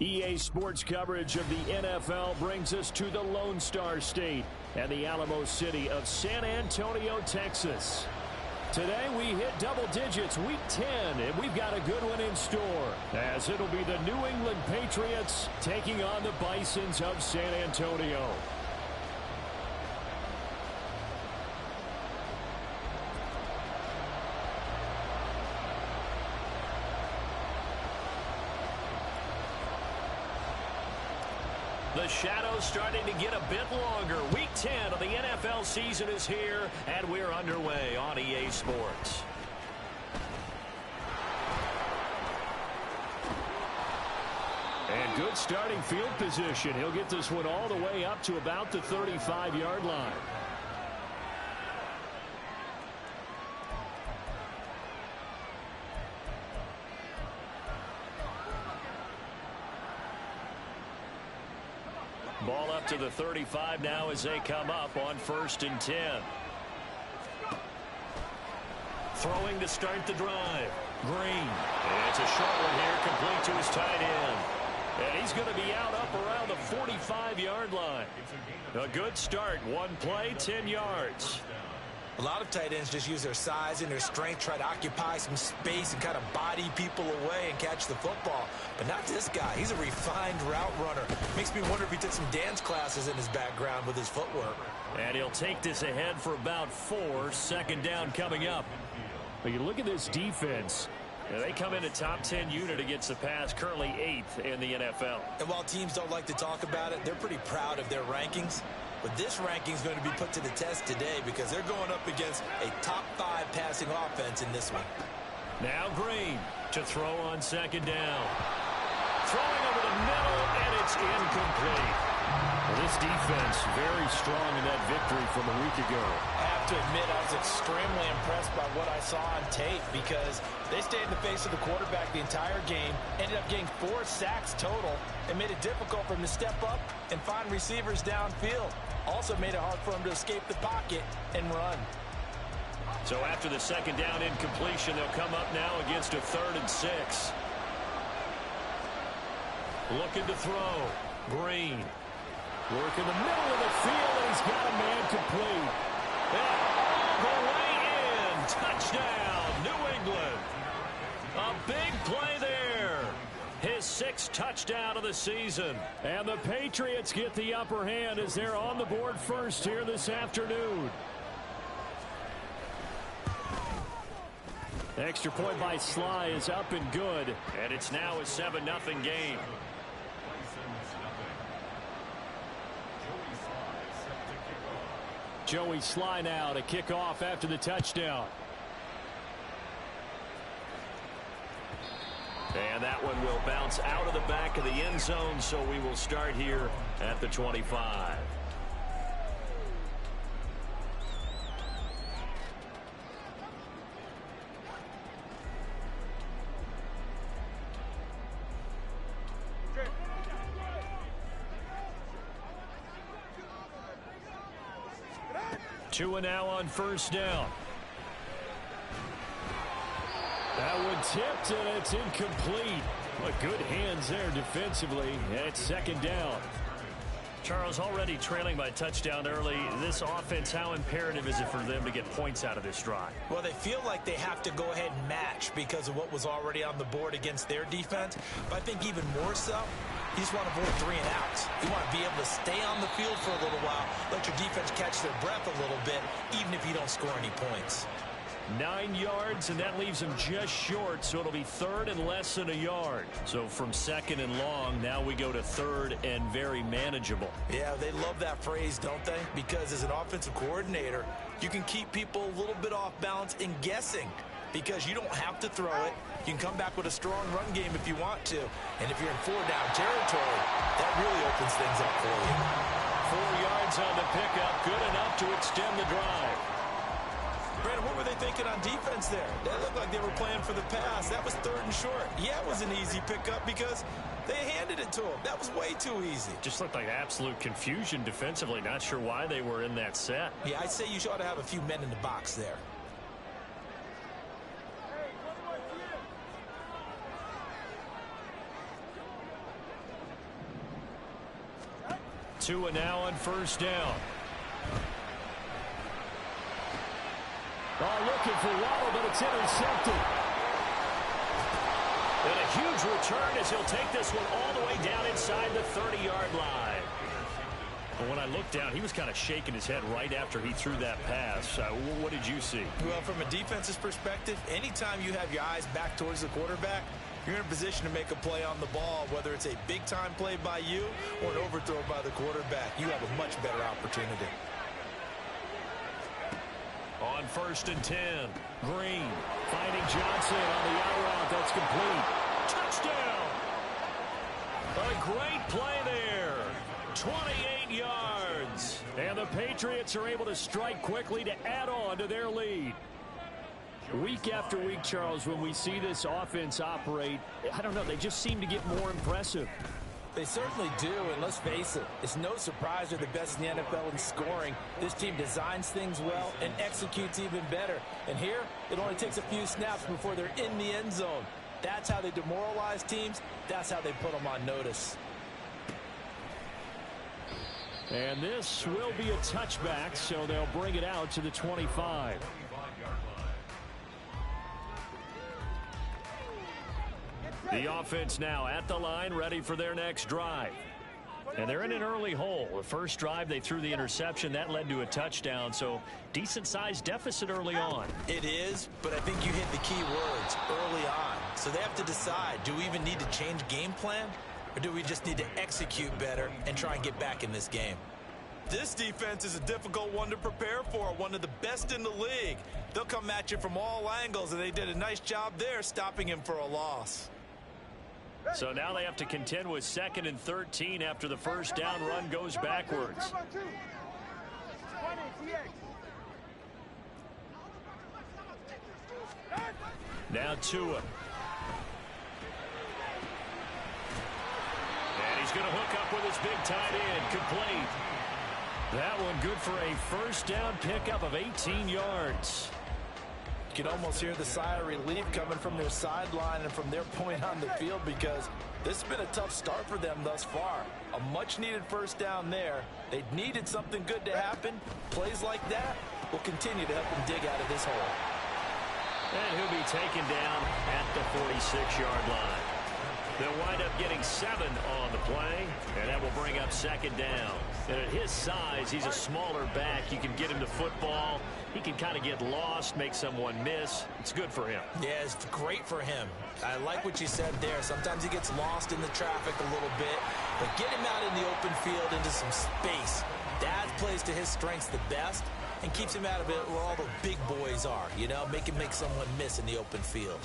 EA Sports coverage of the NFL brings us to the Lone Star State and the Alamo City of San Antonio, Texas. Today we hit double digits, week 10, and we've got a good one in store, as it'll be the New England Patriots taking on the Bisons of San Antonio. The shadow's starting to get a bit longer. Week 10 of the NFL season is here, and we're underway on EA Sports. And good starting field position. He'll get this one all the way up to about the 35-yard line. Ball up to the 35 now as they come up on 1st and 10. Throwing to start the drive. Green. And it's a short one here, complete to his tight end. And he's going to be out up around the 45-yard line. A good start. One play, 10 yards. A lot of tight ends just use their size and their strength, try to occupy some space and kind of body people away and catch the football. But not this guy. He's a refined route runner. Makes me wonder if he took some dance classes in his background with his footwork. And he'll take this ahead for about 4. 2nd down coming up. But you look at this defense. They come in a top 10 unit against the pass, currently 8th in the NFL. And while teams don't like to talk about it, they're pretty proud of their rankings. But this ranking is going to be put to the test today because they're going up against a top 5 passing offense in this one. Now Green to throw on 2nd down. Throwing over the middle, and it's incomplete. Well, this defense very strong in that victory from a week ago. I have to admit I was extremely impressed by what I saw on tape because they stayed in the face of the quarterback the entire game, ended up getting 4 sacks total, and made it difficult for him to step up and find receivers downfield. Also made it hard for him to escape the pocket and run. So after the 2nd down incompletion, they'll come up now against a 3rd and 6. Looking to throw. Green. Working the middle of the field, and he's got a man complete. And all the way in. Touchdown, New England. A big play there. His 6th touchdown of the season. And the Patriots get the upper hand as they're on the board first here this afternoon. Extra point by Sly is up and good. And it's now a 7-0 game. Joey Sly now to kick off after the touchdown. And that one will bounce out of the back of the end zone, so we will start here at the 25. Two and now on 1st down. That one tipped, and it's incomplete. But good hands there defensively. And it's 2nd down. Charles, already trailing by touchdown early. This offense, how imperative is it for them to get points out of this drive? Well, they feel like they have to go ahead and match because of what was already on the board against their defense. But I think even more so, you just want to avoid 3 and outs. You want to be able to stay on the field for a little while, let your defense catch their breath a little bit, even if you don't score any points. 9 yards, and that leaves him just short, so it'll be 3rd and less than a yard. So from 2nd and long, now we go to 3rd and very manageable. Yeah, they love that phrase, don't they? Because as an offensive coordinator, you can keep people a little bit off balance and guessing because you don't have to throw it. You can come back with a strong run game if you want to. And if you're in 4-down territory, that really opens things up for you. 4 yards on the pickup, good enough to extend the drive. Brandon, what were they thinking on defense there? That looked like they were playing for the pass. That was 3rd and short. Yeah, it was an easy pickup because they handed it to him. That was way too easy. Just looked like absolute confusion defensively. Not sure why they were in that set. Yeah, I'd say you ought to have a few men in the box there. Tua now on first down. Oh, looking for Waddle, but it's intercepted. And a huge return as he'll take this one all the way down inside the 30-yard line. But when I looked down, he was kind of shaking his head right after he threw that pass. What did you see? Well, from a defense's perspective, anytime you have your eyes back towards the quarterback, you're in a position to make a play on the ball, whether it's a big-time play by you or an overthrow by the quarterback. You have a much better opportunity. On 1st and 10, Green finding Johnson on the out route. That's complete. Touchdown! A great play there. 28 yards. And the Patriots are able to strike quickly to add on to their lead. Week after week, Charles, when we see this offense operate, I don't know, they just seem to get more impressive. They certainly do, and let's face it, it's no surprise they're the best in the NFL in scoring. This team designs things well and executes even better. And here, it only takes a few snaps before they're in the end zone. That's how they demoralize teams. That's how they put them on notice. And this will be a touchback, so they'll bring it out to the 25. The offense now at the line, ready for their next drive. And they're in an early hole. The first drive, they threw the interception. That led to a touchdown, so decent-sized deficit early on. It is, but I think you hit the key words, early on. So they have to decide, do we even need to change game plan? Or do we just need to execute better and try and get back in this game? This defense is a difficult one to prepare for, one of the best in the league. They'll come at you from all angles, and they did a nice job there stopping him for a loss. So now they have to contend with 2nd and 13 after the first down run goes backwards. Now Tua. And he's going to hook up with his big tight end. Complete. That one good for a first down pickup of 18 yards. You can almost hear the sigh of relief coming from their sideline and from their point on the field, because this has been a tough start for them thus far. A much-needed first down there. They needed something good to happen. Plays like that will continue to help them dig out of this hole. And he'll be taken down at the 46-yard line. They'll wind up getting 7 on the play, and that will bring up 2nd down. And at his size, he's a smaller back. You can get him the football. He can kind of get lost, make someone miss. It's good for him. Yeah, it's great for him. I like what you said there. Sometimes he gets lost in the traffic a little bit, but get him out in the open field into some space. That plays to his strengths the best and keeps him out of it where all the big boys are, you know, make someone miss in the open field.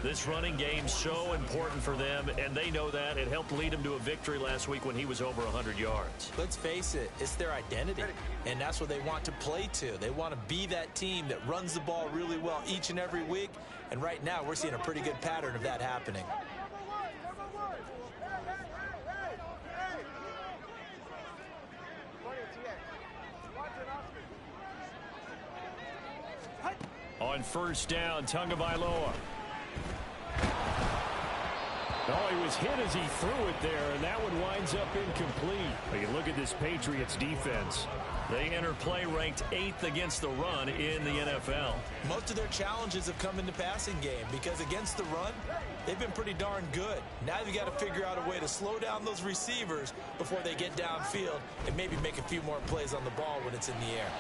This running game's so important for them, and they know that. It helped lead them to a victory last week when he was over 100 yards. Let's face it, it's their identity, and that's what they want to play to. They want to be that team that runs the ball really well each and every week, and right now we're seeing a pretty good pattern of that happening. On first down, Tagovailoa. Oh, he was hit as he threw it there, and that one winds up incomplete. But you look at this Patriots defense. They enter play ranked 8th against the run in the NFL. Most of their challenges have come in the passing game because against the run, they've been pretty darn good. Now they've got to figure out a way to slow down those receivers before they get downfield and maybe make a few more plays on the ball when it's in the air.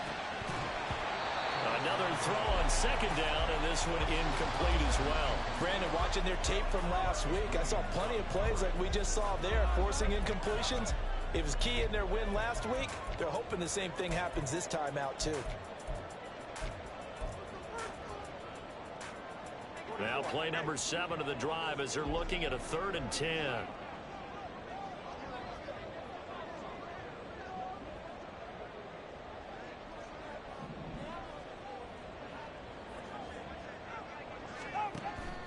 Another throw on 2nd down, and this one incomplete as well. Brandon, watching their tape from last week, I saw plenty of plays like we just saw there, forcing incompletions. It was key in their win last week. They're hoping the same thing happens this time out, too. Now play number 7 of the drive as they're looking at a 3rd and 10.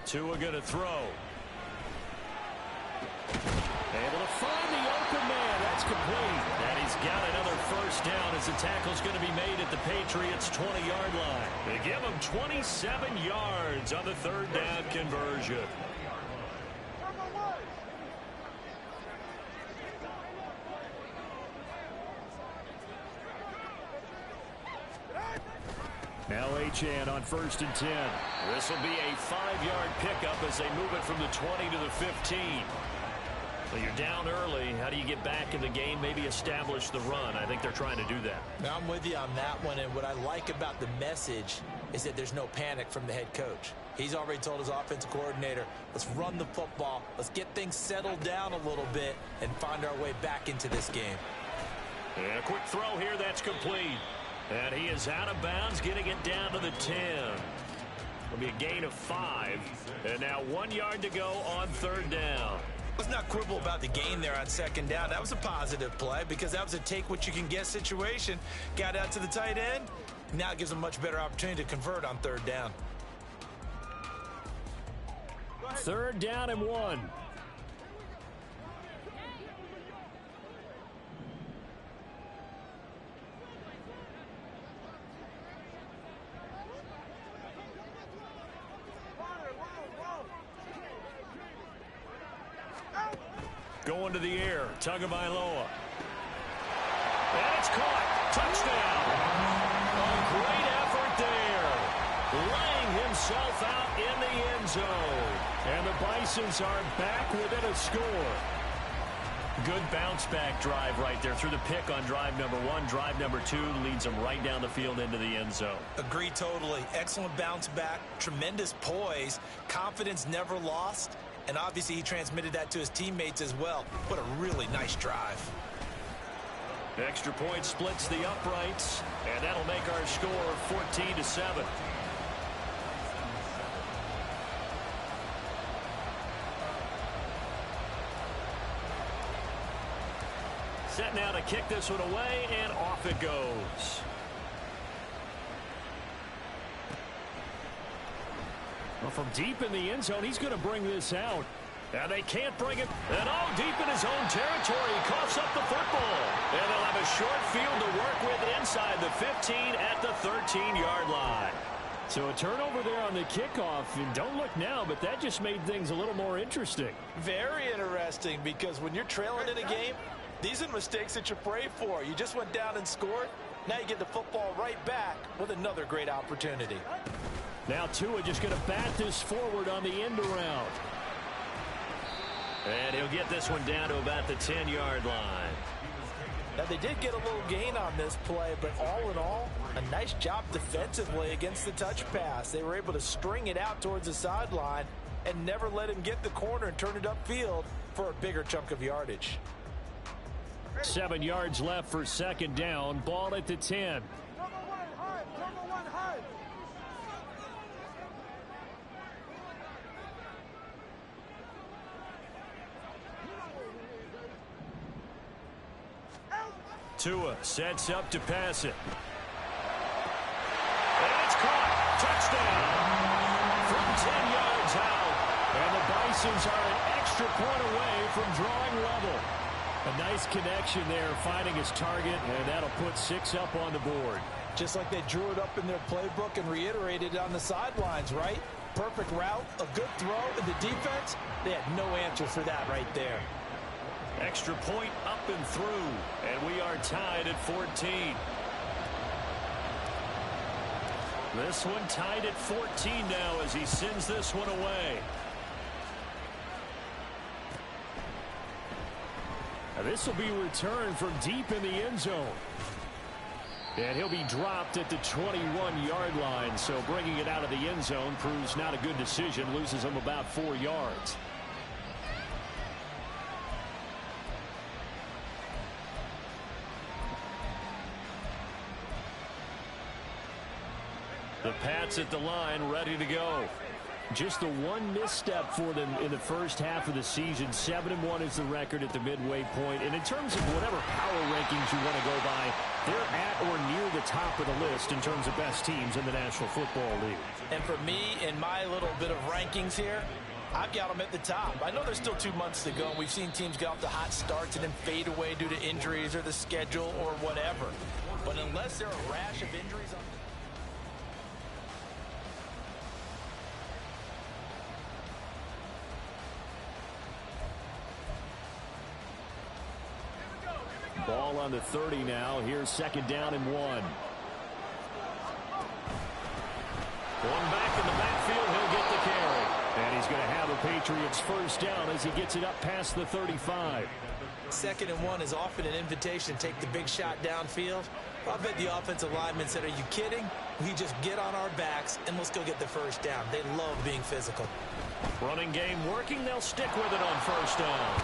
Tua going to throw. Able to find the open man. That's complete. And he's got another first down as the tackle's going to be made at the Patriots' 20-yard line. They give him 27 yards on the 3rd down conversion. Now SZN on 1st and 10. This will be a 5-yard pickup as they move it from the 20 to the 15. So you're down early. How do you get back in the game? Maybe establish the run. I think they're trying to do that. Now, I'm with you on that one, and what I like about the message is that there's no panic from the head coach. He's already told his offensive coordinator, let's run the football, let's get things settled down a little bit and find our way back into this game. And a quick throw here, that's complete. And he is out of bounds, getting it down to the 10. It'll be a gain of 5. And now 1 yard to go on 3rd down. Let's not quibble about the gain there on 2nd down. That was a positive play because that was a take-what-you-can-get situation. Got out to the tight end. Now it gives them a much better opportunity to convert on 3rd down. 3rd down and 1. Going to the air, Tagovailoa. And it's caught. Touchdown. A great effort there. Laying himself out in the end zone. And the Bisons are back within a score. Good bounce-back drive right there through the pick on drive number 1. Drive number 2 leads them right down the field into the end zone. Agree totally. Excellent bounce back. Tremendous poise. Confidence never lost. And obviously he transmitted that to his teammates as well. What a really nice drive. Extra point splits the uprights, and that'll make our score 14-7. Set now to kick this one away, and off it goes. Well, from deep in the end zone, he's going to bring this out. And they can't bring it. And deep in his own territory, he coughs up the football. And they'll have a short field to work with inside the 15 at the 13-yard line. So a turnover there on the kickoff. And don't look now, but that just made things a little more interesting. Very interesting, because when you're trailing in a game, these are the mistakes that you pray for. You just went down and scored. Now you get the football right back with another great opportunity. Now Tua just going to bat this forward on the end around. And he'll get this one down to about the 10-yard line. Now they did get a little gain on this play, but all in all, a nice job defensively against the touch pass. They were able to string it out towards the sideline and never let him get the corner and turn it upfield for a bigger chunk of yardage. 7 yards left for 2nd down. Ball at the 10. Tua sets up to pass it. And it's caught. Touchdown. From 10 yards out. And the Bisons are an extra point away from drawing level. A nice connection there, finding his target, and that'll put 6 up on the board. Just like they drew it up in their playbook and reiterated it on the sidelines, right? Perfect route, a good throw, and the defense, they had no answer for that right there. Extra point up and through, and we are tied at 14. This one tied at 14 now as he sends this one away. Now this will be returned from deep in the end zone. And he'll be dropped at the 21-yard line, so bringing it out of the end zone proves not a good decision, loses him about 4 yards. The Pats at the line, ready to go. Just the one misstep for them in the first half of the season. 7-1 is the record at the midway point. And in terms of whatever power rankings you want to go by, they're at or near the top of the list in terms of best teams in the National Football League. And for me, in my little bit of rankings here, I've got them at the top. I know there's still 2 months to go, and we've seen teams get off to hot starts and then fade away due to injuries or the schedule or whatever. But unless there are a rash of injuries on Ball on the 30 now. Here's 2nd down and 1. One back in the backfield, he'll get the carry. And he's going to have a Patriots first down as he gets it up past the 35. 2nd and 1 is often an invitation to take the big shot downfield. I bet the offensive lineman said, are you kidding? We just get on our backs and let's go get the first down. They love being physical. Running game working. They'll stick with it on first down.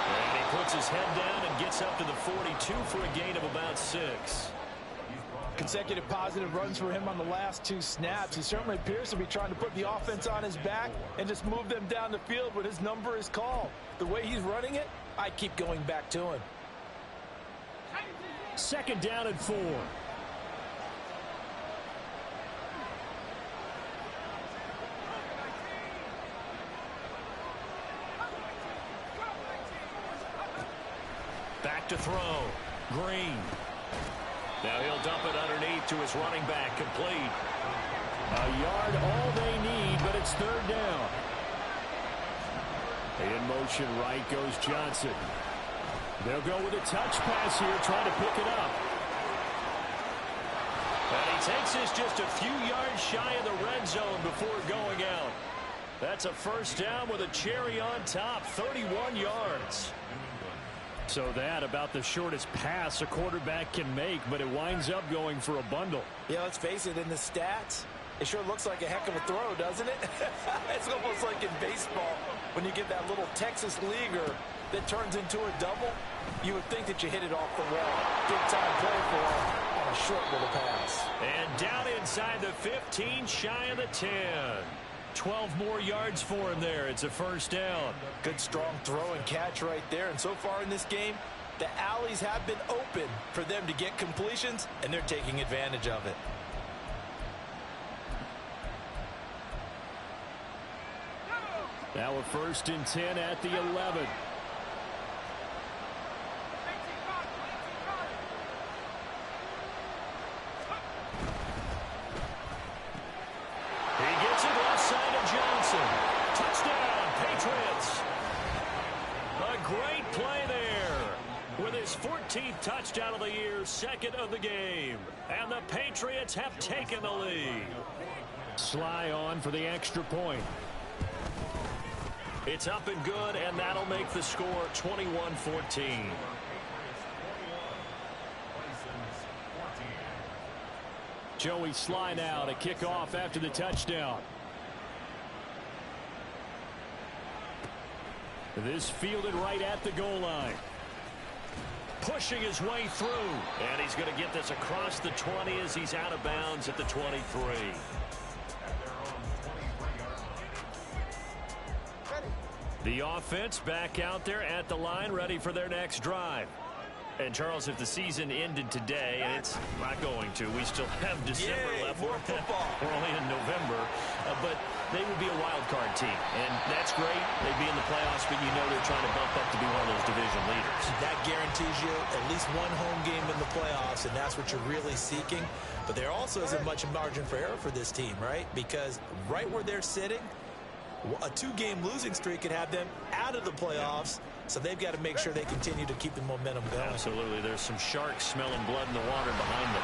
And he puts his head down and gets up to the 42 for a gain of about 6. Consecutive positive runs for him on the last 2 snaps. He certainly appears to be trying to put the offense on his back and just move them down the field when his number is called. The way he's running it, I keep going back to him. 2nd down and 4. Back to throw. Green. Now he'll dump it underneath to his running back. Complete. A yard, all they need, but it's 3rd down. In motion right goes Johnson. They'll go with a touch pass here, trying to pick it up. And he takes this just a few yards shy of the red zone before going out. That's a first down with a cherry on top, 31 yards. So that about the shortest pass a quarterback can make, but it winds up going for a bundle. Yeah, let's face it, in the stats, it sure looks like a heck of a throw, doesn't it? It's almost like in baseball when you get that little Texas leaguer that turns into a double. You would think that you hit it off the wall. Big time play for him on a short little pass. And down inside the 15, shy of the 10. 12 more yards for him there. It's a first down. Good strong throw and catch right there. And so far in this game, the alleys have been open for them to get completions, and they're taking advantage of it. Now a 1st and 10 at the 11. He gets it left side of Johnson. Touchdown, Patriots. A great play there. With his 14th touchdown of the year, 2nd of the game. And the Patriots have taken the lead. Sly on for the extra point. It's up and good, and that'll make the score 21-14. Joey Sly now to kick off after the touchdown. This fielded right at the goal line. Pushing his way through. And he's going to get this across the 20 as he's out of bounds at the 23. The offense back out there at the line, ready for their next drive. And, Charles, if the season ended today, and it's not going to, we still have December left. More football. We're only in November. But they would be a wild card team. And that's great. They'd be in the playoffs, but you know they're trying to bump up to be one of those division leaders. That guarantees you at least one home game in the playoffs, and that's what you're really seeking. But there also isn't much margin for error for this team, right? Because right where they're sitting, a 2-game losing streak could have them out of the playoffs, so they've got to make sure they continue to keep the momentum going. Absolutely. There's some sharks smelling blood in the water behind them.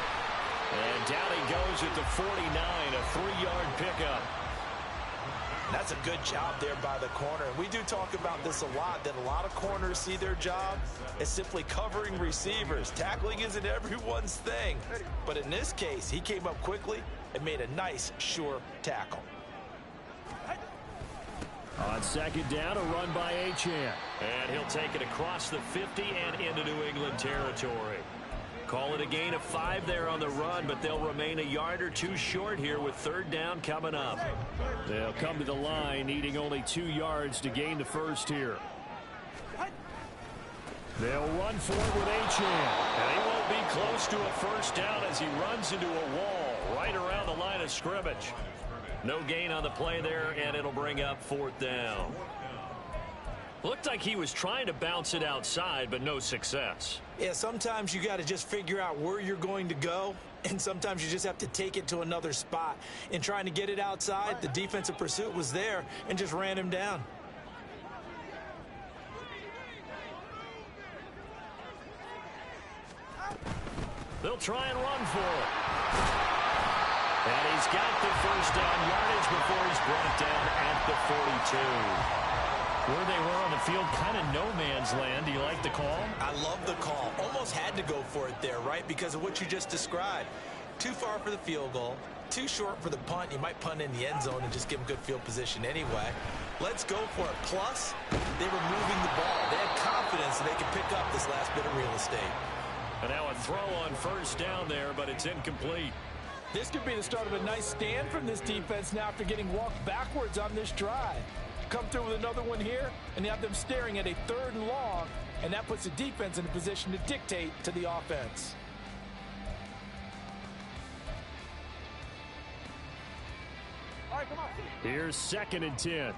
And down he goes at the 49, a 3-yard pickup. That's a good job there by the corner. And we do talk about this a lot, that a lot of corners see their job as simply covering receivers. Tackling isn't everyone's thing. But in this case, he came up quickly and made a nice, sure tackle. On 2nd down, a run by Achane. And he'll take it across the 50 and into New England territory. Call it a gain of 5 there on the run, but they'll remain a yard or 2 short here with 3rd down coming up. They'll come to the line, needing only 2 yards to gain the first here. They'll run for it with Achane. And he won't be close to a first down as he runs into a wall right around the line of scrimmage. No gain on the play there, and it'll bring up 4th down. Looked like he was trying to bounce it outside, but no success. Yeah, sometimes you got to just figure out where you're going to go, and sometimes you just have to take it to another spot. In trying to get it outside, the defensive pursuit was there and just ran him down. They'll try and run for it. And he's got the first down yardage before he's brought down at the 42. Where they were on the field, kind of no man's land. Do you like the call? I love the call. Almost had to go for it there, right? Because of what you just described. Too far for the field goal. Too short for the punt. You might punt in the end zone and just give them good field position anyway. Let's go for it. Plus, they were moving the ball. They had confidence that they could pick up this last bit of real estate. And now a throw on first down there, but it's incomplete. This could be the start of a nice stand from this defense now after getting walked backwards on this drive. Come through with another one here, and you have them staring at a 3rd and long, and that puts the defense in a position to dictate to the offense. All right, come on. Here's 2nd and 10.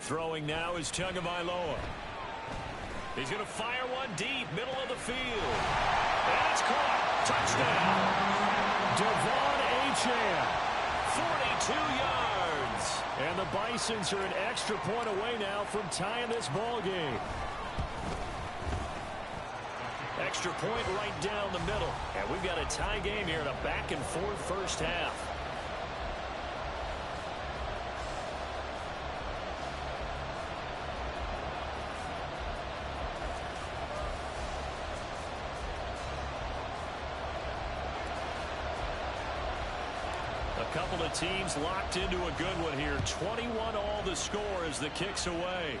Throwing now is Tagovailoa. He's going to fire one deep, middle of the field. And it's caught. Touchdown. Devon Achane, 42 yards. And the Bisons are an extra point away now from tying this ball game. Extra point right down the middle. And we've got a tie game here in a back-and-forth first half. A couple of teams locked into a good one here. 21 all the score as the kick's away.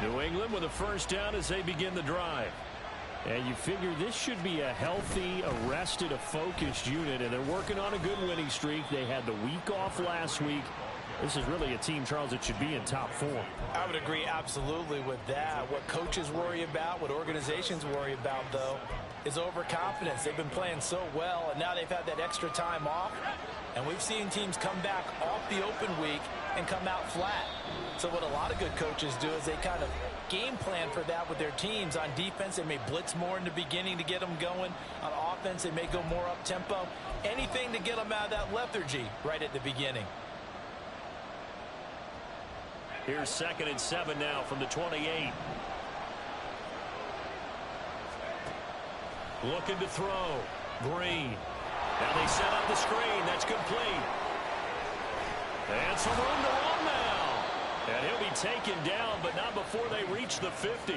New England with a first down as they begin the drive. And you figure this should be a healthy, arrested, a focused unit, and they're working on a good winning streak. They had the week off last week. This is really a team, Charles, that should be in top form. I would agree absolutely with that. What coaches worry about, what organizations worry about, though, is overconfidence. They've been playing so well, and now they've had that extra time off. And we've seen teams come back off the open week and come out flat. So what a lot of good coaches do is they kind of game plan for that with their teams. On defense, they may blitz more in the beginning to get them going. On offense, they may go more up-tempo. Anything to get them out of that lethargy right at the beginning. Here's 2nd and 7 now from the 28. Looking to throw. Green. Now they set up the screen. That's complete. And some room to run now. And he'll be taken down, but not before they reach the 50.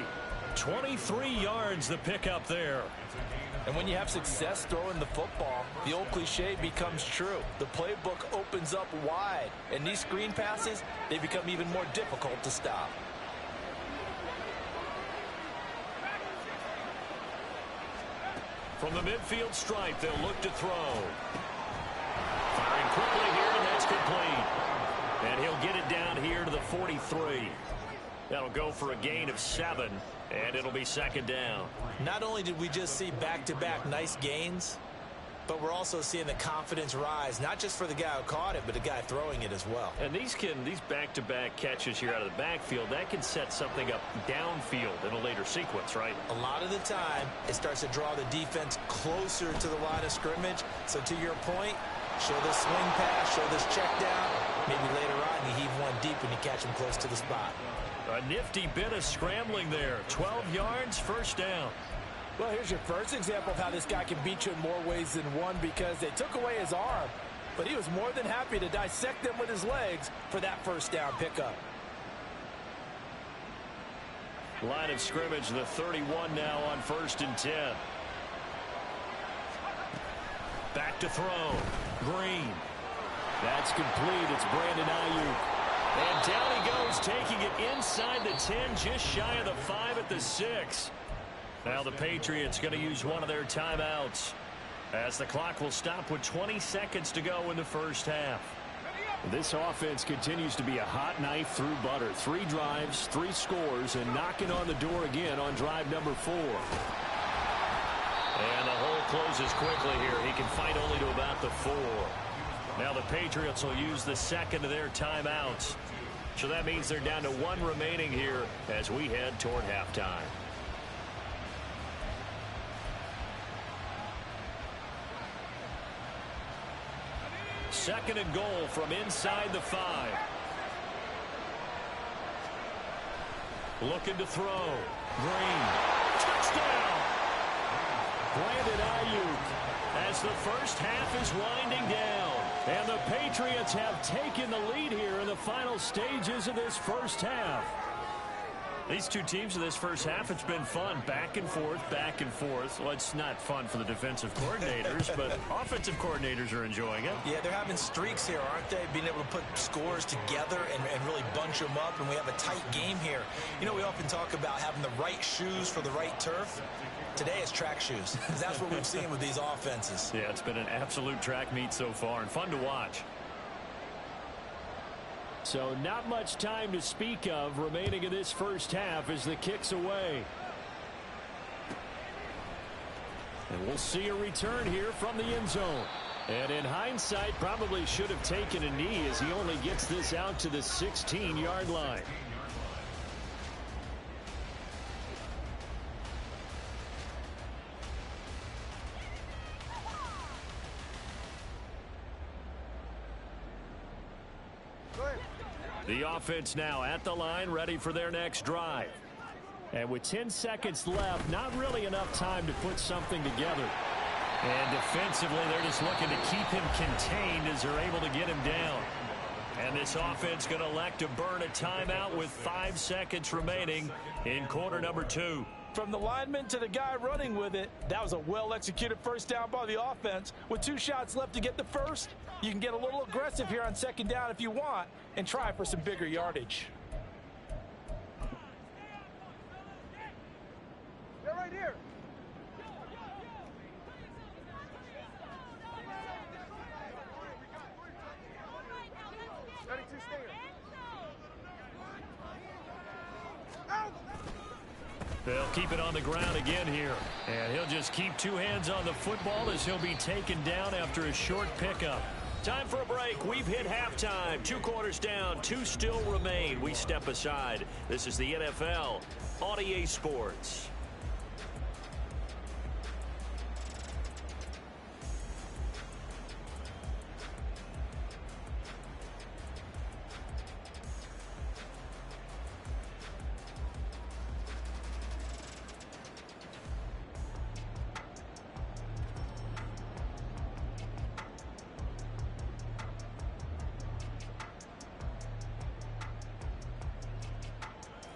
23 yards the pickup there. And when you have success throwing the football, the old cliche becomes true. The playbook opens up wide. And these screen passes, they become even more difficult to stop. From the midfield stripe, they'll look to throw. Firing quickly here, and that's complete. And he'll get it down here to the 43. That'll go for a gain of 7, and it'll be 2nd down. Not only did we just see back-to-back nice gains, but we're also seeing the confidence rise, not just for the guy who caught it, but the guy throwing it as well. And these back-to-back catches here out of the backfield, that can set something up downfield in a later sequence, right? A lot of the time, it starts to draw the defense closer to the line of scrimmage. So to your point, show this swing pass, show this check down. Maybe later on you heave one deep and you catch him close to the spot. A nifty bit of scrambling there. 12 yards, first down. Well, here's your first example of how this guy can beat you in more ways than one, because they took away his arm, but he was more than happy to dissect them with his legs for that first down pickup. Line of scrimmage, the 31 now on 1st and 10. Back to throw. Green. That's complete. It's Brandon Ayuk. And down he goes, taking it inside the 10, just shy of the 5 at the 6. Now the Patriots going to use one of their timeouts, as the clock will stop with 20 seconds to go in the first half. This offense continues to be a hot knife through butter. 3 drives, 3 scores, and knocking on the door again on drive number 4. And the hole closes quickly here. He can fight only to about the 4. Now the Patriots will use the second of their timeouts. So that means they're down to 1 remaining here as we head toward halftime. Second and goal from inside the 5. Looking to throw. Green. Touchdown! Brandon Ayuk as the first half is winding down. And the Patriots have taken the lead here in the final stages of this first half. These two teams in this first half, it's been fun. Back and forth, back and forth. Well, it's not fun for the defensive coordinators, but offensive coordinators are enjoying it. Yeah, they're having streaks here, aren't they? Being able to put scores together and really bunch them up, and we have a tight game here. You know, we often talk about having the right shoes for the right turf. Today it's track shoes, because that's what we've seen with these offenses. Yeah, it's been an absolute track meet so far, and fun to watch. So not much time to speak of remaining in this first half as the kick's away. And we'll see a return here from the end zone. And in hindsight, probably should have taken a knee as he only gets this out to the 16-yard line. The offense now at the line, ready for their next drive. And with 10 seconds left, not really enough time to put something together. And defensively, they're just looking to keep him contained as they're able to get him down. And this offense going to elect to burn a timeout with 5 seconds remaining in quarter number 2. From the lineman to the guy running with it, that was a well-executed first down by the offense. With 2 shots left to get the first, you can get a little aggressive here on second down if you want and try for some bigger yardage. They're right here. Ready to stay here. Out! They'll keep it on the ground again here. And he'll just keep 2 hands on the football as he'll be taken down after a short pickup. Time for a break. We've hit halftime. 2 quarters down. 2 still remain. We step aside. This is the NFL on EA Sports.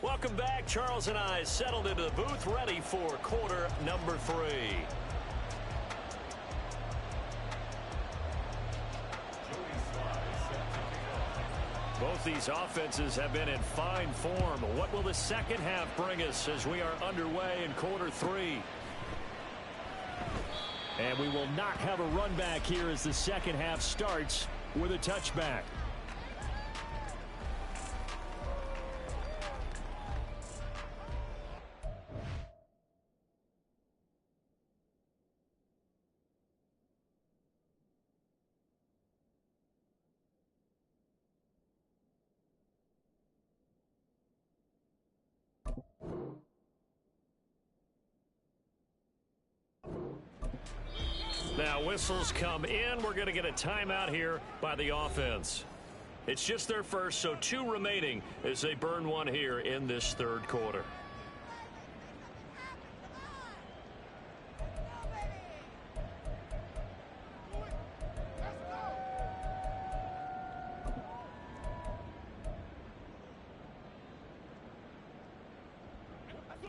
Welcome back. Charles and I settled into the booth, ready for quarter number 3. Both these offenses have been in fine form. What will the second half bring us as we are underway in quarter 3? And we will not have a run back here as the second half starts with a touchback. Now whistles come in. We're going to get a timeout here by the offense. It's just their first, so 2 remaining as they burn 1 here in this third quarter.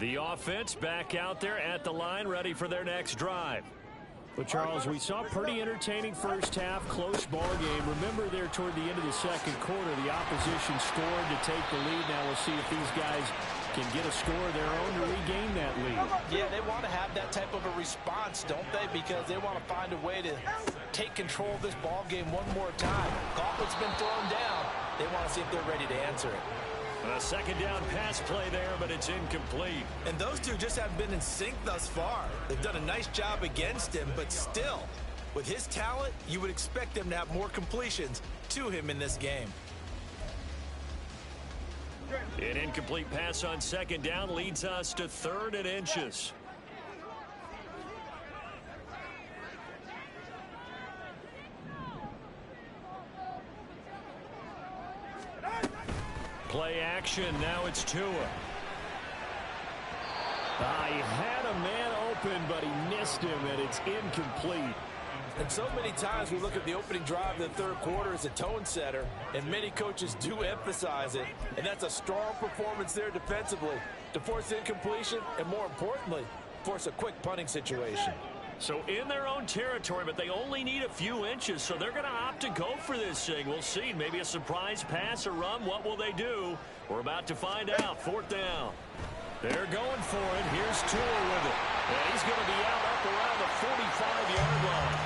The offense back out there at the line, ready for their next drive. But, Charles, we saw a pretty entertaining first half, close ball game. Remember there toward the end of the second quarter, the opposition scored to take the lead. Now we'll see if these guys can get a score of their own to regain that lead. Yeah, they want to have that type of a response, don't they? Because they want to find a way to take control of this ball game one more time. Gauntlet's been thrown down. They want to see if they're ready to answer it. A second down pass play there, but it's incomplete. And those two just haven't been in sync thus far. They've done a nice job against him, but still, with his talent, you would expect them to have more completions to him in this game. An incomplete pass on second down leads us to 3rd and inches. Play action. Now it's Tua. He had a man open, but he missed him, and it's incomplete. And so many times we look at the opening drive of the third quarter as a tone setter, and many coaches do emphasize it. And that's a strong performance there defensively to force incompletion and, more importantly, force a quick punting situation. So in their own territory, but they only need a few inches, so they're going to opt to go for this thing. We'll see. Maybe a surprise pass or run. What will they do? We're about to find out. 4th down. They're going for it. Here's Tua with it. And he's going to be out up around the 45-yard line.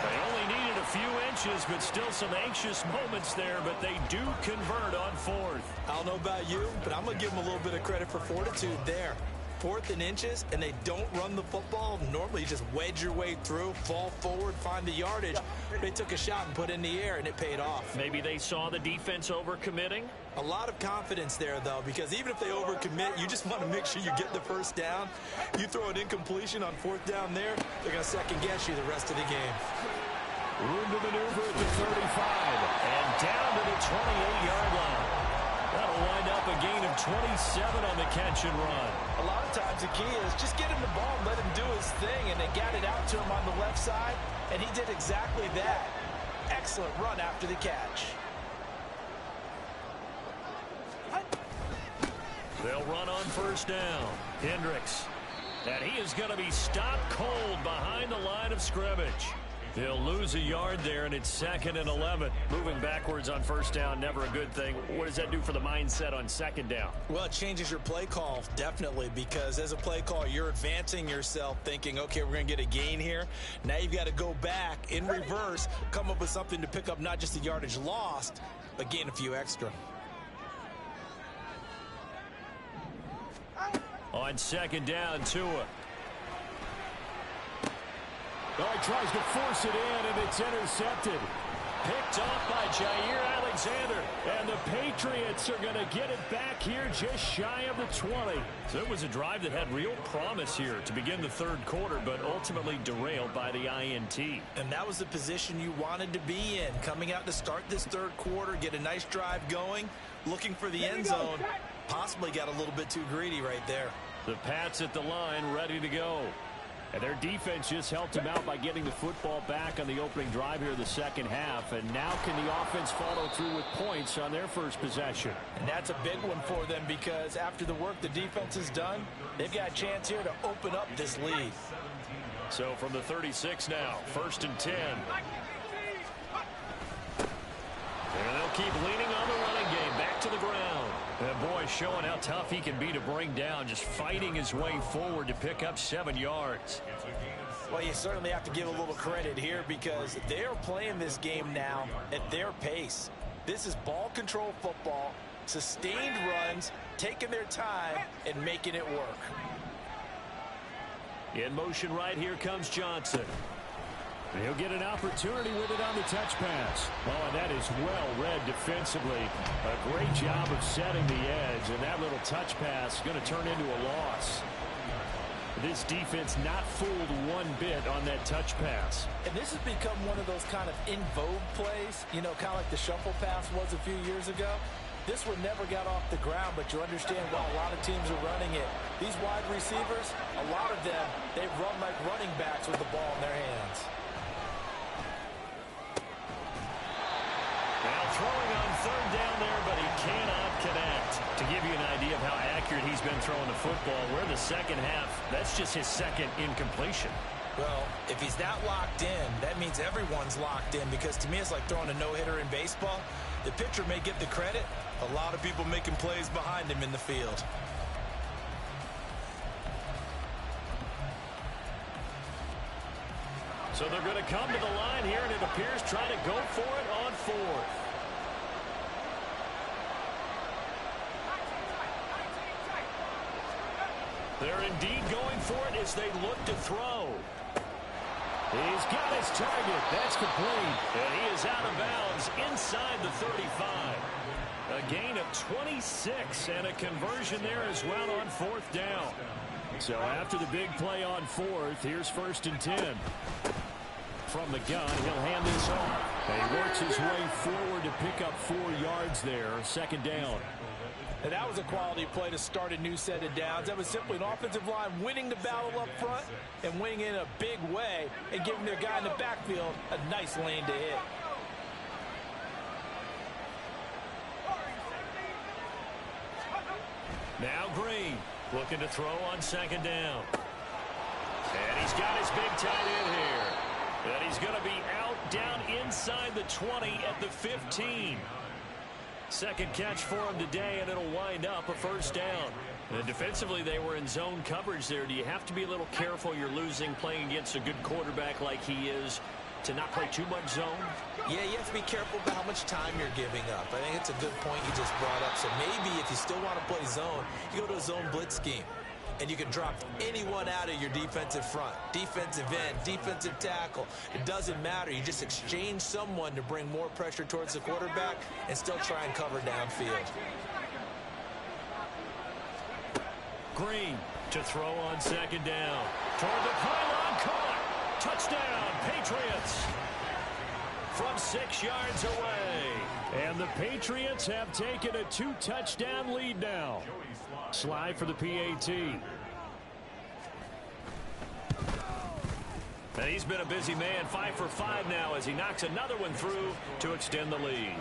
They only needed a few inches, but still some anxious moments there, but they do convert on 4th. I don't know about you, but I'm going to give them a little bit of credit for fortitude there. 4th and inches, and they don't run the football. Normally, you just wedge your way through, fall forward, find the yardage. They took a shot and put it in the air, and it paid off. Maybe they saw the defense overcommitting. A lot of confidence there, though, because even if they overcommit, you just want to make sure you get the first down. You throw an incompletion on 4th down there, they're going to second-guess you the rest of the game. Room to maneuver at the 35, and down to the 28-yard line. That'll wind up a gain of 27 on the catch and run. A lot of times the key is just get him the ball and let him do his thing, and they got it out to him on the left side, and he did exactly that. Excellent run after the catch. They'll run on 1st down. Hendricks. And he is going to be stopped cold behind the line of scrimmage. They'll lose a yard there, and it's 2nd and 11. Moving backwards on 1st down, never a good thing. What does that do for the mindset on 2nd down? Well, it changes your play call, definitely, because as a play call, you're advancing yourself thinking, okay, we're going to get a gain here. Now you've got to go back in reverse, come up with something to pick up not just the yardage lost, but gain a few extra. On 2nd down, Tua. Oh, he tries to force it in, and it's intercepted. Picked off by Jair Alexander. And the Patriots are going to get it back here just shy of the 20. So it was a drive that had real promise here to begin the third quarter, but ultimately derailed by the INT. And that was the position you wanted to be in. Coming out to start this third quarter, get a nice drive going, looking for the end zone. Possibly got a little bit too greedy right there. The Pats at the line, ready to go. And their defense just helped them out by getting the football back on the opening drive here in the second half. And now can the offense follow through with points on their first possession? And that's a big one for them because after the work the defense has done, they've got a chance here to open up this lead. So from the 36 now, 1st and 10. And they'll keep leaning on the running game, back to the ground. That boy showing how tough he can be to bring down, just fighting his way forward to pick up 7 yards. Well, you certainly have to give a little credit here because they are playing this game now at their pace. This is ball control football, sustained runs, taking their time, and making it work. In motion right here comes Johnson. And he'll get an opportunity with it on the touch pass. Oh, and that is well read defensively. A great job of setting the edge, and that little touch pass is going to turn into a loss. This defense not fooled one bit on that touch pass. And this has become one of those kind of in vogue plays, you know, kind of like the shuffle pass was a few years ago. This one never got off the ground, but you understand why a lot of teams are running it. These wide receivers, a lot of them, they run like running backs with the ball in their hands. Now throwing on 3rd down there, but he cannot connect. To give you an idea of how accurate he's been throwing the football, we're in the second half. That's just his second incompletion. Well, if he's that locked in, that means everyone's locked in because to me it's like throwing a no-hitter in baseball. The pitcher may get the credit. A lot of people making plays behind him in the field. So they're going to come to the line here, and it appears trying to go for it on 4th. They're indeed going for it as they look to throw. He's got his target. That's complete. And he is out of bounds inside the 35. A gain of 26 and a conversion there as well on 4th down. So after the big play on 4th, here's 1st and 10. From the gun, he'll hand this off. And he works his way forward to pick up 4 yards there. 2nd down. And that was a quality play to start a new set of downs. That was simply an offensive line winning the battle up front and winning in a big way and giving their guy in the backfield a nice lane to hit. Now Green looking to throw on 2nd down. And he's got his big tight end here. And he's going to be out down inside the 20 at the 15. 2nd catch for him today, and it'll wind up a 1st down. And defensively, they were in zone coverage there. Do you have to be a little careful? You're losing playing against a good quarterback like he is to not play too much zone? Yeah, you have to be careful about how much time you're giving up. I think it's a good point you just brought up. So maybe if you still want to play zone, you go to a zone blitz scheme. And you can drop anyone out of your defensive front. Defensive end, defensive tackle. It doesn't matter. You just exchange someone to bring more pressure towards the quarterback and still try and cover downfield. Green to throw on 2nd down. Toward the pylon, caught. Touchdown, Patriots. From 6 yards away. And the Patriots have taken a 2-touchdown lead now. Slide for the PAT. And he's been a busy man, 5 for 5 now as he knocks another one through to extend the lead.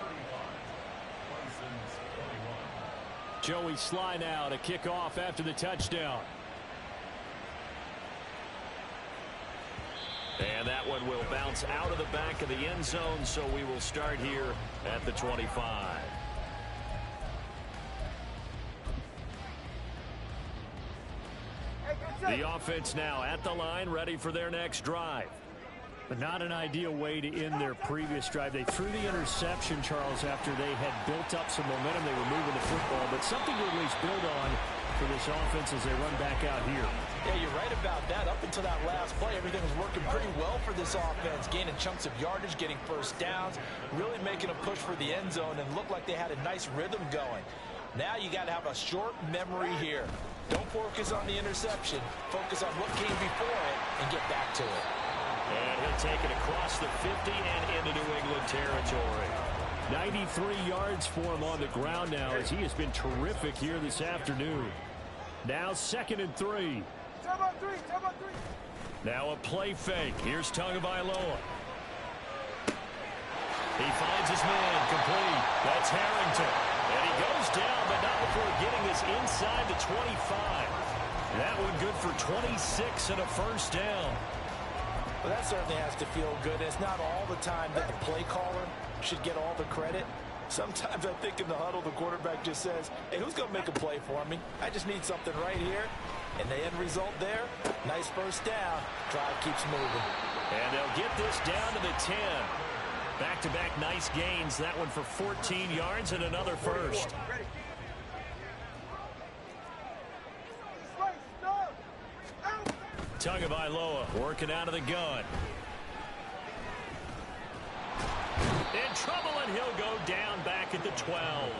Joey Sly now to kick off after the touchdown. And that one will bounce out of the back of the end zone, so we will start here at the 25. The offense now at the line, ready for their next drive. But not an ideal way to end their previous drive. They threw the interception, Charles, after they had built up some momentum. They were moving the football, but something to at least build on for this offense as they run back out here. Yeah, you're right about that. Up until that last play, everything was working pretty well for this offense, gaining chunks of yardage, getting 1st downs, really making a push for the end zone, and looked like they had a nice rhythm going. Now you got to have a short memory here. Don't focus on the interception. Focus on what came before it and get back to it. And he'll take it across the 50 and into New England territory. 93 yards for him on the ground now as he has been terrific here this afternoon. Now 2nd and 3. Now a play fake. Here's Tagovailoa. He finds his man complete. That's Harrington. And he goes down, but not before getting this inside the 25. That one good for 26 and a 1st down. Well, that certainly has to feel good. It's not all the time that the play caller should get all the credit. Sometimes I think in the huddle, the quarterback just says, hey, who's going to make a play for me? I just need something right here. And the end result there, nice 1st down. Drive keeps moving. And they'll get this down to the 10. Back-to-back nice gains. That one for 14 yards and another 1st. Tagovailoa working out of the gun. In trouble, and he'll go down back at the 12.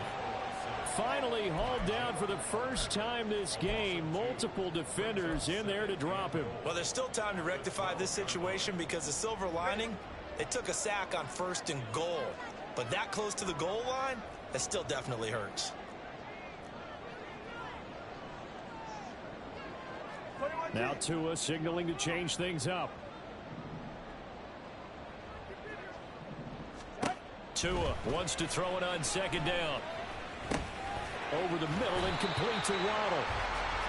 Finally hauled down for the first time this game. Multiple defenders in there to drop him. Well, there's still time to rectify this situation because the silver lining, they took a sack on 1st and goal. But that close to the goal line, that still definitely hurts. Now Tua signaling to change things up. Tua wants to throw it on 2nd down. Over the middle and complete to Waddle.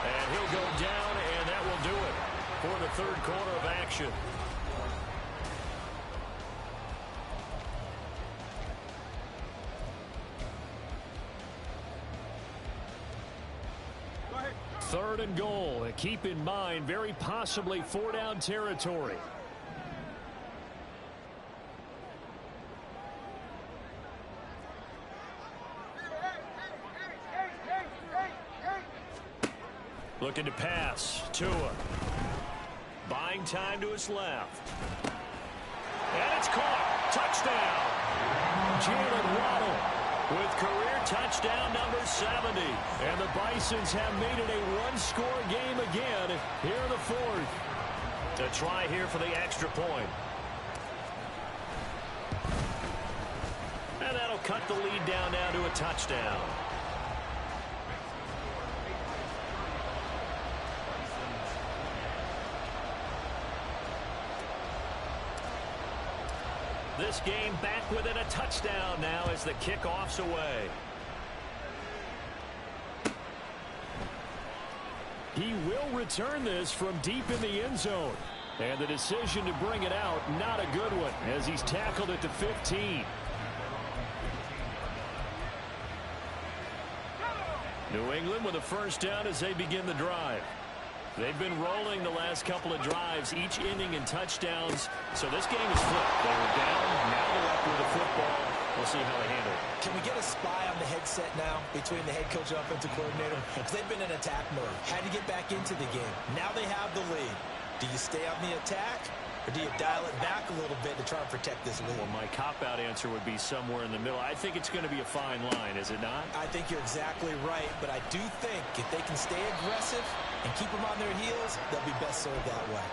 And he'll go down, and that will do it for the 3rd quarter of action. Third and goal. Keep in mind, very possibly 4-down territory. Looking to pass. Tua. Buying time to his left. And it's caught. Touchdown. Jalen Waddle with career touchdown number 70. And the Bisons have made it a one-score game again here in the fourth. To try here for the extra point. And that'll cut the lead down now to a touchdown. This game back within a touchdown now as the kickoff's away. He will return this from deep in the end zone. And the decision to bring it out, not a good one, as he's tackled at the 15. New England with a first down as they begin the drive. They've been rolling the last couple of drives, each inning in touchdowns. So this game is flipped. They were down, now they're up with the football. We'll see how they handle it. Can we get a spy on the headset now between the head coach and offensive coordinator? Because they've been in attack mode. Had to get back into the game. Now they have the lead. Do you stay on the attack, or do you dial it back a little bit to try and protect this lead? Well, my cop-out answer would be somewhere in the middle. I think it's going to be a fine line, is it not? I think you're exactly right, but I do think if they can stay aggressive and keep them on their heels, they'll be best served that way.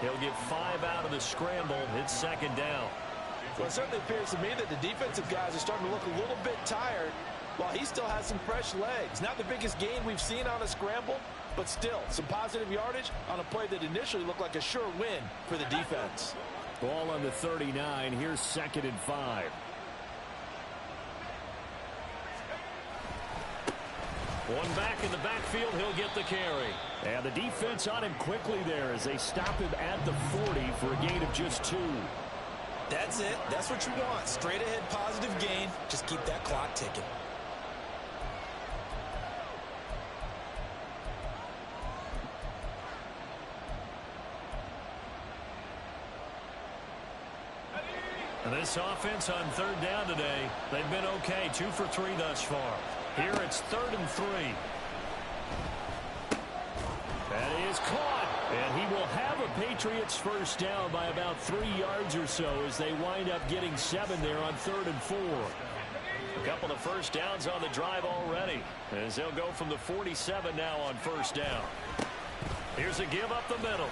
He'll get 5 out of the scramble. It's second down. Well, it certainly appears to me that the defensive guys are starting to look a little bit tired while he still has some fresh legs. Not the biggest gain we've seen on a scramble, but still some positive yardage on a play that initially looked like a sure win for the defense. Ball on the 39. Here's 2nd and 5. One back in the backfield. He'll get the carry. And the defense on him quickly there as they stop him at the 40 for a gain of just 2. That's it. That's what you want. Straight ahead positive gain. Just keep that clock ticking. And this offense on 3rd down today, they've been okay. 2 for 3 thus far. Here it's 3rd and 3. That is caught. And he will have a Patriots first down by about 3 yards or so as they wind up getting 7 there on 3rd and 4. A couple of first downs on the drive already as they'll go from the 47 now on first down. Here's a give up the middle.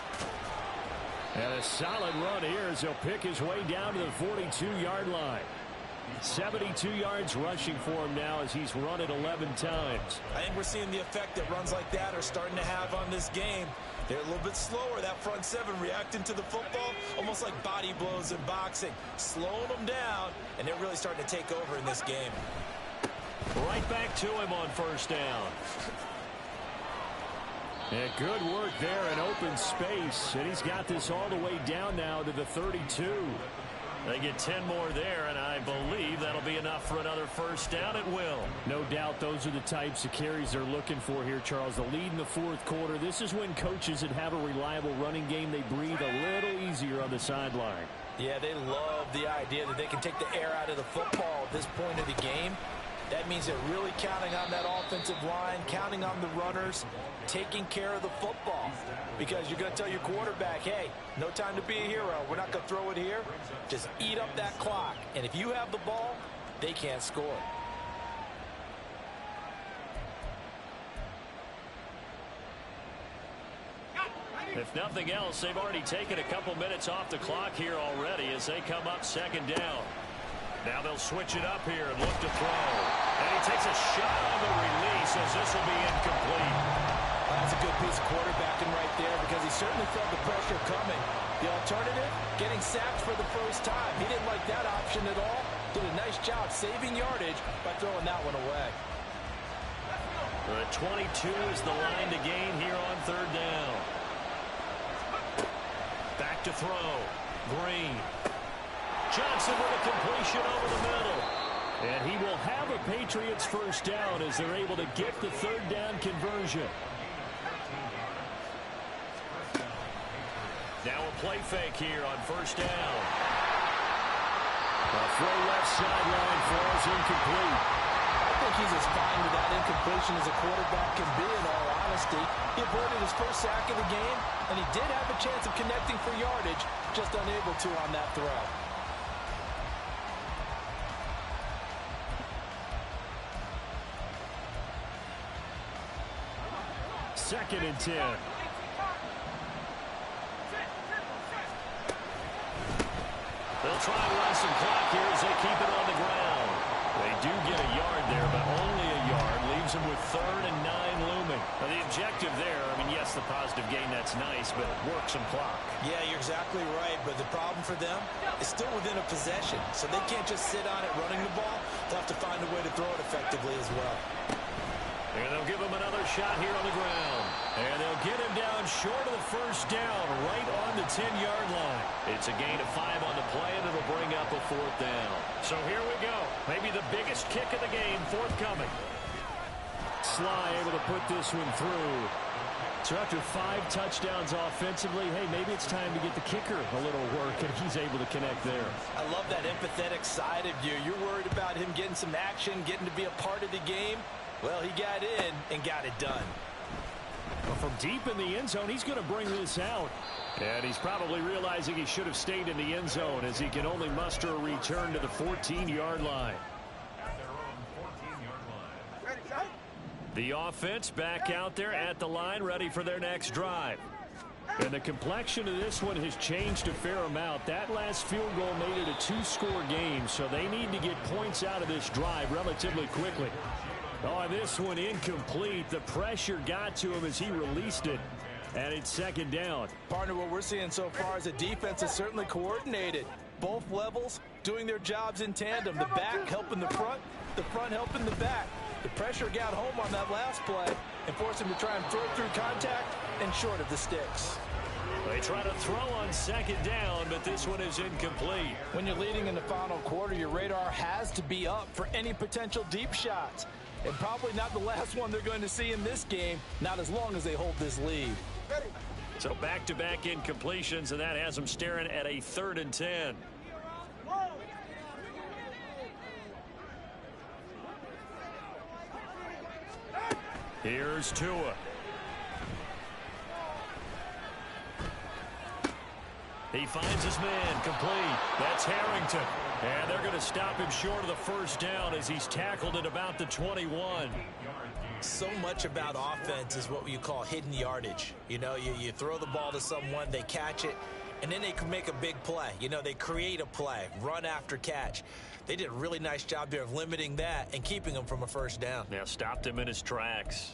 And a solid run here as he'll pick his way down to the 42-yard line. 72 yards rushing for him now as he's run it 11 times. I think we're seeing the effect that runs like that are starting to have on this game. They're a little bit slower, that front 7 reacting to the football, almost like body blows in boxing, slowing them down, and they're really starting to take over in this game. Right back to him on first down. And good work there in open space, and he's got this all the way down now to the 32. They get 10 more there, and I believe that'll be enough for another first down. It will. No doubt those are the types of carries they're looking for here, Charles. The lead in the 4th quarter. This is when coaches that have a reliable running game, they breathe a little easier on the sideline. Yeah, they love the idea that they can take the air out of the football at this point of the game. That means they're really counting on that offensive line, counting on the runners, taking care of the football. Because you're going to tell your quarterback, hey, no time to be a hero. We're not going to throw it here. Just eat up that clock. And if you have the ball, they can't score. If nothing else, they've already taken a couple minutes off the clock here already as they come up 2nd down. Now they'll switch it up here and look to throw. And he takes a shot on the release as this will be incomplete. That's a good piece of quarterbacking right there because he certainly felt the pressure coming. The alternative, getting sacked for the first time. He didn't like that option at all. Did a nice job saving yardage by throwing that one away. The 22 is the line to gain here on 3rd down. Back to throw. Green. Johnson with a completion over the middle. And he will have a Patriots first down as they're able to get the 3rd down conversion. Now a play fake here on first down. A throw left sideline falls incomplete. I think he's as fine with that incompletion as a quarterback can be, in all honesty. honesty, he avoided his first sack of the game, and he did have a chance of connecting for yardage, just unable to on that throw. Second and 10. They'll try and run some clock here as they keep it on the ground. They do get a yard there, but only a yard. Leaves them with 3rd and 9 looming. Now, the objective there, I mean, yes, the positive gain, that's nice, but work some clock. Yeah, you're exactly right, but the problem for them is still within a possession, so they can't just sit on it running the ball. They'll have to find a way to throw it effectively as well. And they'll give him another shot here on the ground. And they'll get him down short of the first down, right on the 10-yard line. It's a gain of 5 on the play, and it'll bring up a 4th down. So here we go. Maybe the biggest kick of the game forthcoming. Sly able to put this one through. So after 5 touchdowns offensively, hey, maybe it's time to get the kicker a little work, and he's able to connect there. I love that empathetic side of you. You're worried about him getting some action, getting to be a part of the game. Well, he got in and got it done. Well, from deep in the end zone, he's going to bring this out. And he's probably realizing he should have stayed in the end zone as he can only muster a return to the 14-yard line. The offense back out there at the line, ready for their next drive. And the complexion of this one has changed a fair amount. That last field goal made it a 2-score game, so they need to get points out of this drive relatively quickly. Oh, this one incomplete. The pressure got to him as he released it. And it's 2nd down. Partner, what we're seeing so far is the defense is certainly coordinated. Both levels doing their jobs in tandem. The back helping the front helping the back. The pressure got home on that last play and forced him to try and throw through contact and short of the sticks. They try to throw on 2nd down, but this one is incomplete. When you're leading in the final quarter, your radar has to be up for any potential deep shots. And probably not the last one they're going to see in this game, not as long as they hold this lead. So back-to-back incompletions, and that has them staring at a 3rd and 10. Here's Tua. He finds his man, complete. That's Harrington. And they're going to stop him short of the first down as he's tackled at about the 21. So much about offense is what you call hidden yardage. You know, you throw the ball to someone, they catch it, and then they can make a big play. You know, they create a play, run after catch. They did a really nice job there of limiting that and keeping him from a first down. Now stopped him in his tracks.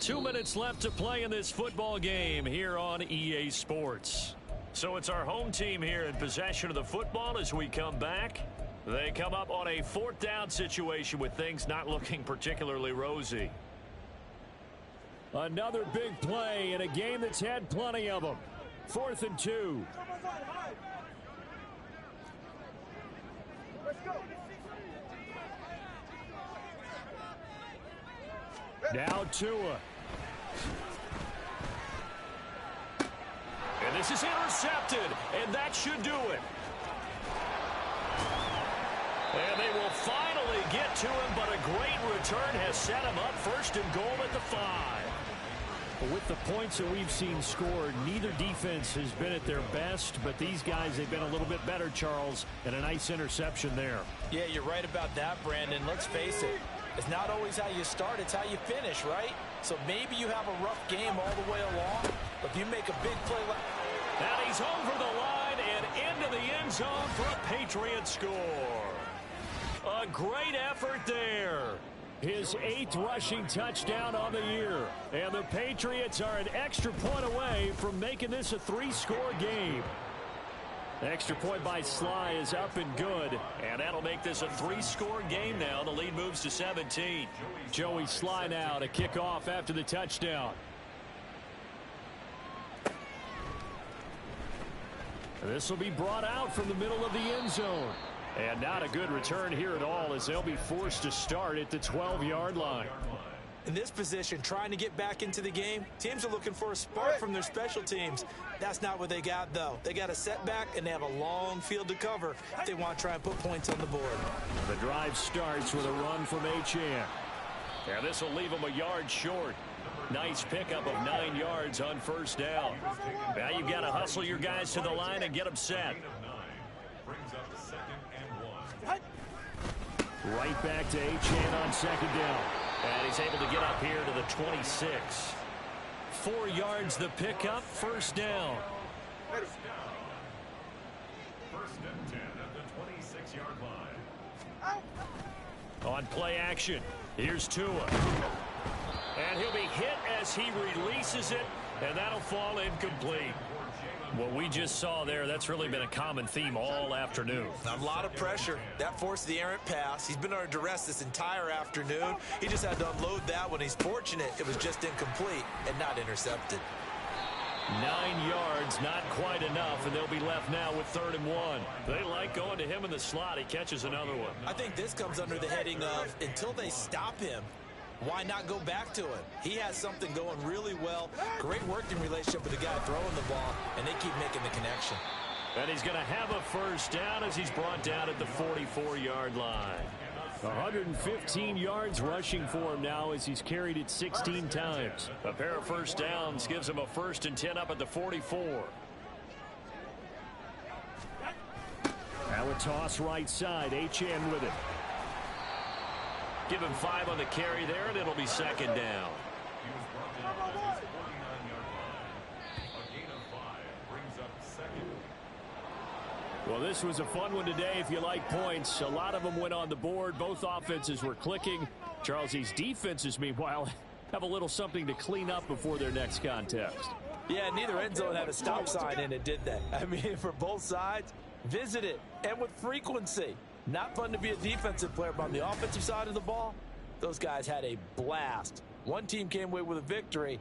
Two minutes left to play in this football game here on EA Sports. So it's our home team here in possession of the football as we come back. They come up on a 4th down situation with things not looking particularly rosy. Another big play in a game that's had plenty of them. 4th and 2. Let's go. Now Tua. And this is intercepted, and that should do it. And they will finally get to him, but a great return has set him up 1st and goal at the 5. With the points that we've seen scored, neither defense has been at their best, but these guys, they've been a little bit better, Charles, and a nice interception there. Yeah, you're right about that, Brandon. Let's face it. It's not always how you start, it's how you finish, right? So maybe you have a rough game all the way along, but if you make a big play like... And he's over the line and into the end zone for a Patriot score. A great effort there. His 8th rushing touchdown on the year. And the Patriots are an extra point away from making this a 3-score game. The extra point by Sly is up and good, and that'll make this a 3-score game now. The lead moves to 17. Joey Sly now to kick off after the touchdown. This will be brought out from the middle of the end zone. And not a good return here at all as they'll be forced to start at the 12-yard line. And In this position, trying to get back into the game, teams are looking for a spark from their special teams. That's not what they got, though. They got a setback, and they have a long field to cover if they want to try and put points on the board. The drive starts with a run from SZN. Yeah, this will leave them a yard short. Nice pickup of 9 yards on first down. Now you've got to hustle your guys to the line and get them set. Right back to SZN on second down. And he's able to get up here to the 26. 4 yards the pickup, first down. First and 10 at the 26-yard line. On play action, here's Tua. And he'll be hit as he releases it, and that'll fall incomplete. What we just saw there, that's really been a common theme all afternoon. A lot of pressure. That forced the errant pass. He's been under duress this entire afternoon. He just had to unload that one. He's fortunate it was just incomplete and not intercepted. 9 yards, not quite enough, and they'll be left now with 3rd and 1. They like going to him in the slot. He catches another one. I think this comes under the heading of until they stop him, why not go back to it? He has something going really well. Great working relationship with the guy throwing the ball, and they keep making the connection. And he's going to have a first down as he's brought down at the 44-yard line. 115 yards rushing for him now as he's carried it 16 times. A pair of first downs gives him a 1st and 10 up at the 44. Now a toss right side. SZN with it. Give him 5 on the carry there, and it'll be second down. Well, this was a fun one today if you like points. A lot of them went on the board. Both offenses were clicking. Charles, these defenses, meanwhile, have a little something to clean up before their next contest. Yeah, neither end zone had a stop sign in it, did they? I mean, for both sides, visit it, and with frequency. Not fun to be a defensive player, but on the offensive side of the ball, those guys had a blast. One team came away with a victory.